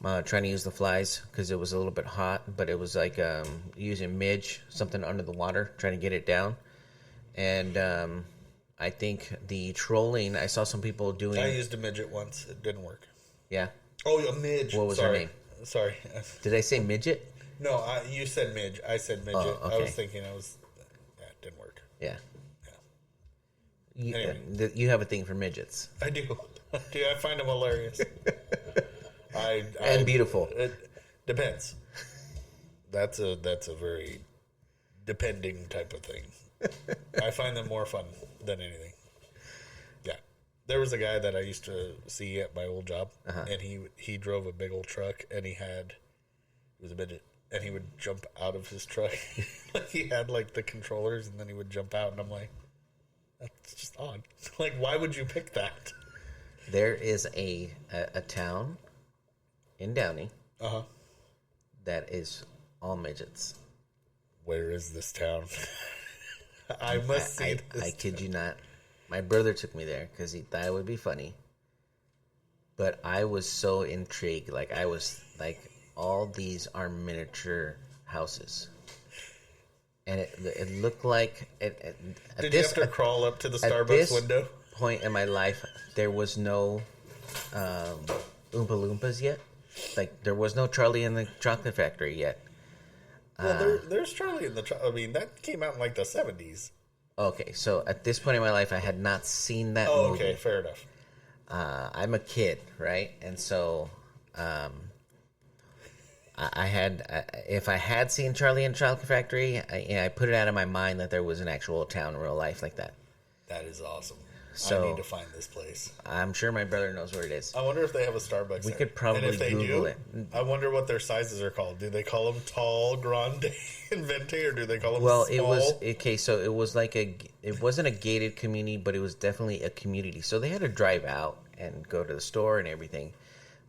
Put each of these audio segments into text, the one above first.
trying to use the flies because it was a little bit hot, but it was like using midge, something under the water, trying to get it down. And I think the trolling, I saw some people doing. I used a midget once. It didn't work. Yeah. Oh, a midge. What was her name? Sorry. Did I say midget? No, you said midge. I said midget. Oh, okay. I was thinking it didn't work. Yeah. Anyway. You have a thing for midgets. I do. I find them hilarious. And beautiful. It depends. That's a very depending type of thing. I find them more fun than anything. Yeah. There was a guy that I used to see at my old job, and he drove a big old truck, and he was a midget, and he would jump out of his truck. He had like the controllers, and then he would jump out, and I'm like, that's just odd. Like, why would you pick that? There is a town in Downey that is all midgets. Where is this town? I must see this. I kid you not. My brother took me there because he thought it would be funny. But I was so intrigued. Like, I was like, all these are miniature houses. And it looked like... Did you have to crawl up to the Starbucks window? Point in my life, there was no Oompa Loompas yet. Like, there was no Charlie and the Chocolate Factory yet. Well, there's Charlie in the... I mean, that came out in like the 70s. Okay, so at this point in my life, I had not seen that movie. Oh, okay, fair enough. I'm a kid, right? And so I had... if I had seen Charlie and the Chocolate Factory, I put it out of my mind that there was an actual town in real life like that. That is awesome. So, I need to find this place. I'm sure my brother knows where it is. I wonder if they have a Starbucks. We could probably Google it. I wonder what their sizes are called. Do they call them tall, grande, and venti, or do they call them small? small? It was okay. So it was like it wasn't a gated community, but it was definitely a community. So they had to drive out and go to the store and everything,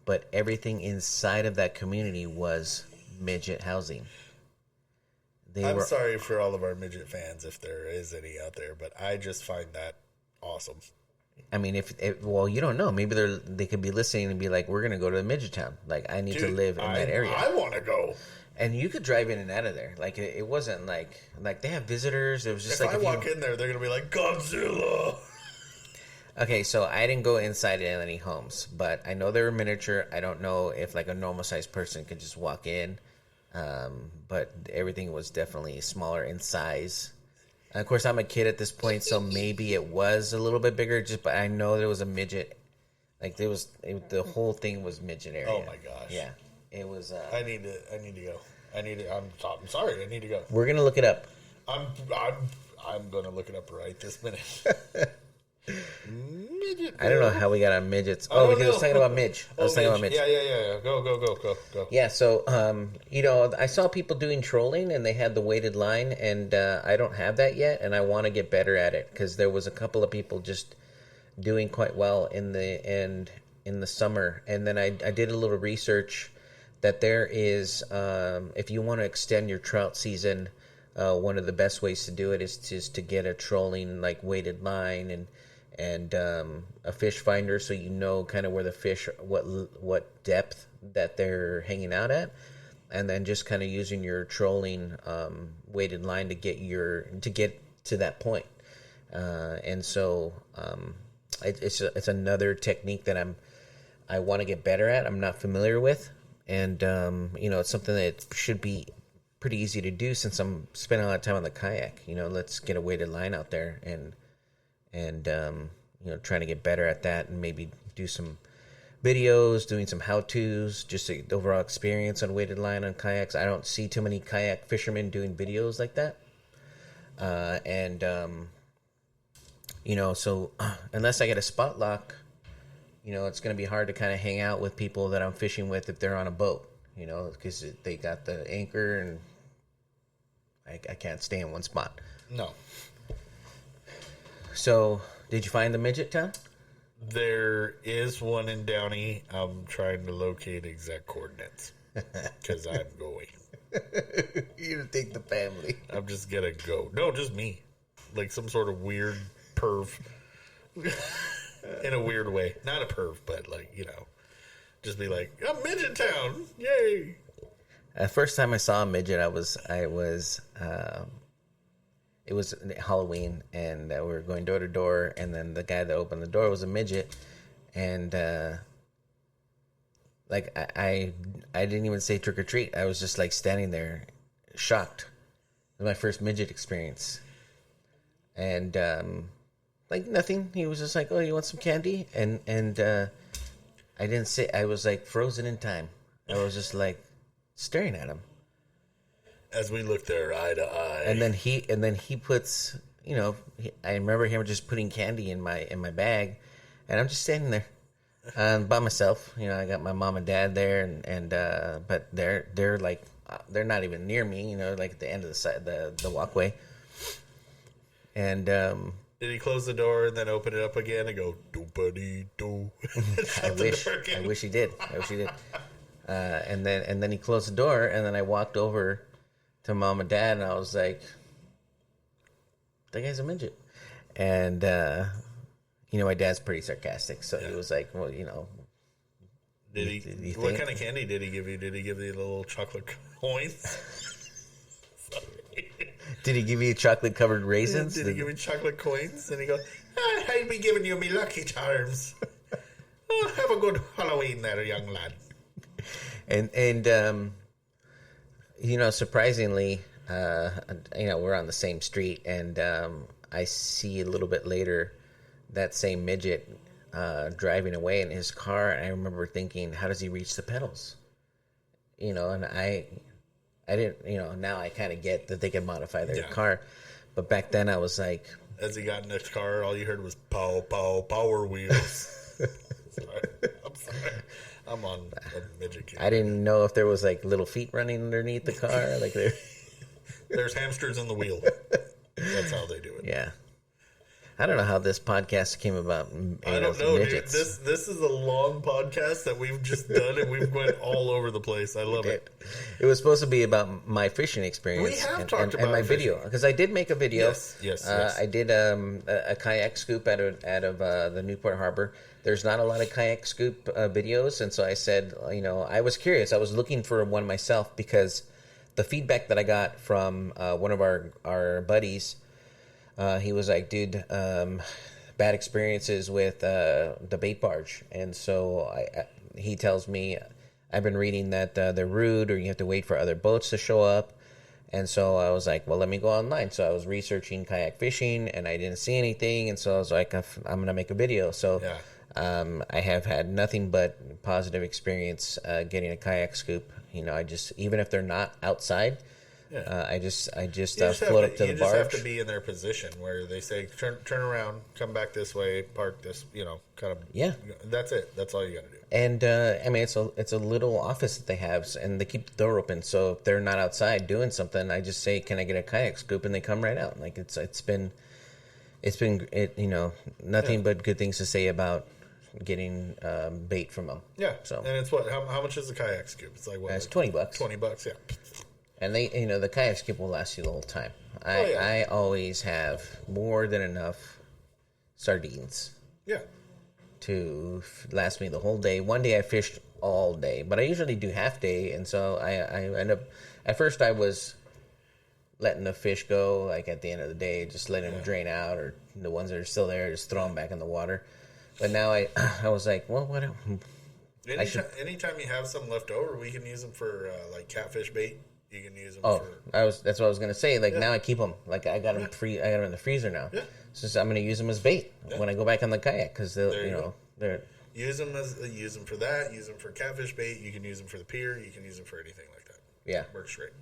but everything inside of that community was midget housing. I'm sorry for all of our midget fans, if there is any out there, but I just find that awesome. I mean, if you don't know, maybe they could be listening and be like, "We're gonna go to the midget town. Like, I need to live in that area. I want to go." And you could drive in and out of there. Like, it wasn't like they have visitors. It was just like if I walk in there, they're gonna be like Godzilla. Okay, so I didn't go inside any homes, but I know they were miniature. I don't know if like a normal sized person could just walk in, but everything was definitely smaller in size. And of course, I'm a kid at this point, so maybe it was a little bit bigger. But I know there was a midget. Like the whole thing was midget area. Oh my gosh! Yeah, it was. I need to go. I'm sorry. I need to go. We're gonna look it up. I'm gonna look it up right this minute. Midget. I don't know how we got on midgets. Oh, because I was talking about Midge. I was talking about Midge. Yeah. Go. Yeah, so, I saw people doing trolling, and they had the weighted line, and I don't have that yet, and I want to get better at it, because there was a couple of people just doing quite well in the summer. And then I did a little research that there is, if you want to extend your trout season, one of the best ways to do it is just to get a trolling, like, weighted line and a fish finder, so you know kind of where the fish, what depth that they're hanging out at, and then just kind of using your trolling weighted line to get to that point. And so it's another technique that I want to get better at. I'm not familiar with, and it's something that should be pretty easy to do since I'm spending a lot of time on the kayak. Let's get a weighted line out there and trying to get better at that, and maybe do some videos, doing some how-tos, just the overall experience on weighted line on kayaks. I don't see too many kayak fishermen doing videos like that. So unless I get a spot lock, it's going to be hard to kind of hang out with people that I'm fishing with if they're on a boat, because they got the anchor and I can't stay in one spot. No. So, did you find the midget town? There is one in Downey. I'm trying to locate exact coordinates because I'm going. You take the family. I'm just gonna go. No, just me. Like some sort of weird perv. In a weird way. Not a perv, but like, Just be like, I'm Midget Town. Yay. The first time I saw a midget, it was Halloween, and we were going door to door, and then the guy that opened the door was a midget, and like I didn't even say trick or treat. I was just like standing there, shocked. It was my first midget experience, and like nothing. He was just like, "Oh, you want some candy?" And I didn't say. I was like frozen in time. I was just like staring at him. As we looked there eye to eye, And then he puts, I remember him just putting candy in my bag, and I'm just standing there, by myself. I got my mom and dad there, and but they're like they're not even near me. Like at the end of the side, the walkway. And did he close the door and then open it up again and go do? I wish he did. And then he closed the door, and then I walked over to mom and dad, and I was like, that guy's a midget. And my dad's pretty sarcastic, so he was like, well, did he what kind of candy did he give you? Did he give you little chocolate coins? Did he give you chocolate covered raisins? Did he give you chocolate coins? And he goes, I'll be giving you me Lucky Charms. Oh, have a good Halloween there, young lad. And surprisingly, we're on the same street, and I see a little bit later that same midget driving away in his car, and I remember thinking, how does he reach the pedals? And I didn't, now I kind of get that they can modify their car, but back then I was like, as he got in his car, all you heard was pow, pow, power wheels. I'm sorry. I'm on a midget kid. I didn't know if there was like little feet running underneath the car. Like there's hamsters in the wheel. That's how they do it. Yeah. I don't know how this podcast came about. I don't know, midgets. Dude. This is a long podcast that we've just done, and we've went all over the place. I love it. It was supposed to be about my fishing experience. We have talked about my fishing. video, because I did make a video. Yes. I did a kayak scoop out of the Newport Harbor. There's not a lot of kayak scoop videos, and so I said, I was curious. I was looking for one myself, because the feedback that I got from one of our buddies, he was like, dude, bad experiences with the bait barge. And so he tells me, I've been reading that they're rude, or you have to wait for other boats to show up. And so I was like, well, let me go online. So I was researching kayak fishing, and I didn't see anything. And so I was like, I'm going to make a video. So I have had nothing but positive experience getting a kayak scoop. I just, even if they're not outside, I just float up to the barge. You just have to be in their position where they say, turn around, come back this way, park this, kind of. Yeah. That's it. That's all you got to do. And, it's a little office that they have, and they keep the door open. So if they're not outside doing something, I just say, can I get a kayak scoop? And they come right out. Like it's been nothing but good things to say about getting bait from them. Yeah. So, and it's what? How much is a kayak scoop? It's like what? It's $20. $20, yeah. And they, the kayak scoop will last you the whole time. I always have more than enough sardines. Yeah. To last me the whole day. One day I fished all day, but I usually do half day, and so I end up. At first, I was letting the fish go, like at the end of the day, just letting them drain out, or the ones that are still there, just throw them back in the water. But now I was like, well, what? Anytime you have some left over, we can use them for like catfish bait. You can use them. That's what I was gonna say. Like now I keep them. Like I got them I got them in the freezer now. Yeah. So I'm gonna use them as bait when I go back on the kayak, because they're use them for that. Use them for catfish bait. You can use them for the pier. You can use them for anything like that. Yeah. Works great.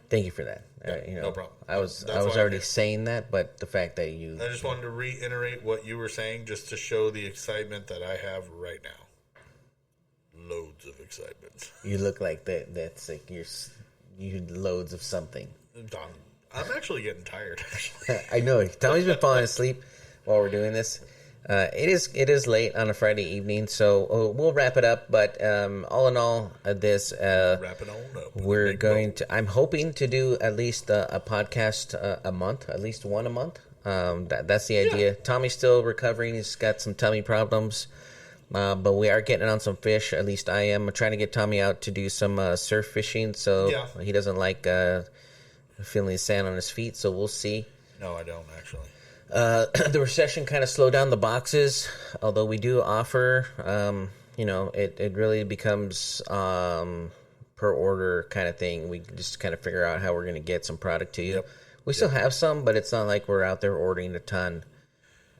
Thank you for that. No problem. I was already saying that, but the fact that you... I just wanted to reiterate what you were saying, just to show the excitement that I have right now. Loads of excitement. You look like that's like you had loads of something. I'm actually getting tired. I know. Tommy's been falling asleep while we're doing this. It is late on a Friday evening, so we'll wrap it up. But all in all, wrap it all up. We're going to. I'm hoping to do at least a podcast a month, at least one a month. That's the idea. Yeah. Tommy's still recovering. He's got some tummy problems. But we are getting on some fish. At least I am. I'm trying to get Tommy out to do some surf fishing. So he doesn't like feeling the sand on his feet. So we'll see. No, I don't actually. The recession kind of slowed down the boxes, although we do offer. It really becomes per order kind of thing. We just kind of figure out how we're going to get some product to you. Yep. We still have some, but it's not like we're out there ordering a ton.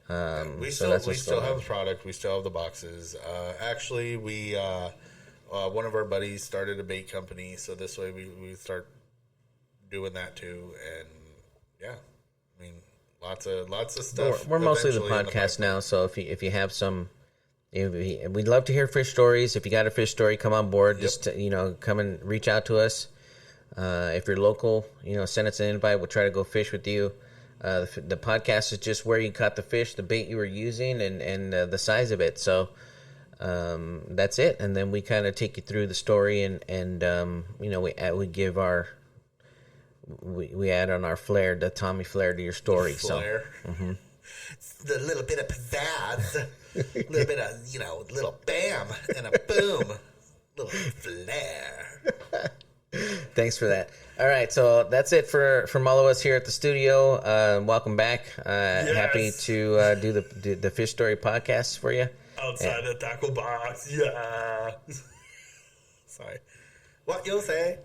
We still have the product. We still have the boxes. Actually, we one of our buddies started a bait company, so this way we start doing that too. And yeah, I mean, lots of stuff. We're mostly the podcast now, so if you have some, we'd love to hear fish stories. If you got a fish story, come on board. Just come and reach out to us. If you're local, send us an invite. We'll try to go fish with you. The podcast is just where you caught the fish, the bait you were using, and the size of it. So that's it. And then we kind of take you through the story, and we give we add on our flair, the Tommy flair to your story. Flair. So, mm-hmm. The little bit of pizzazz, a little bit of little bam and a boom, little flair. Thanks for that. All right, so that's it from all of us here at the studio. Welcome back. Yes. Happy to do the Fish Story podcast for you. Outside the tackle box, yeah. Sorry. What you'll say?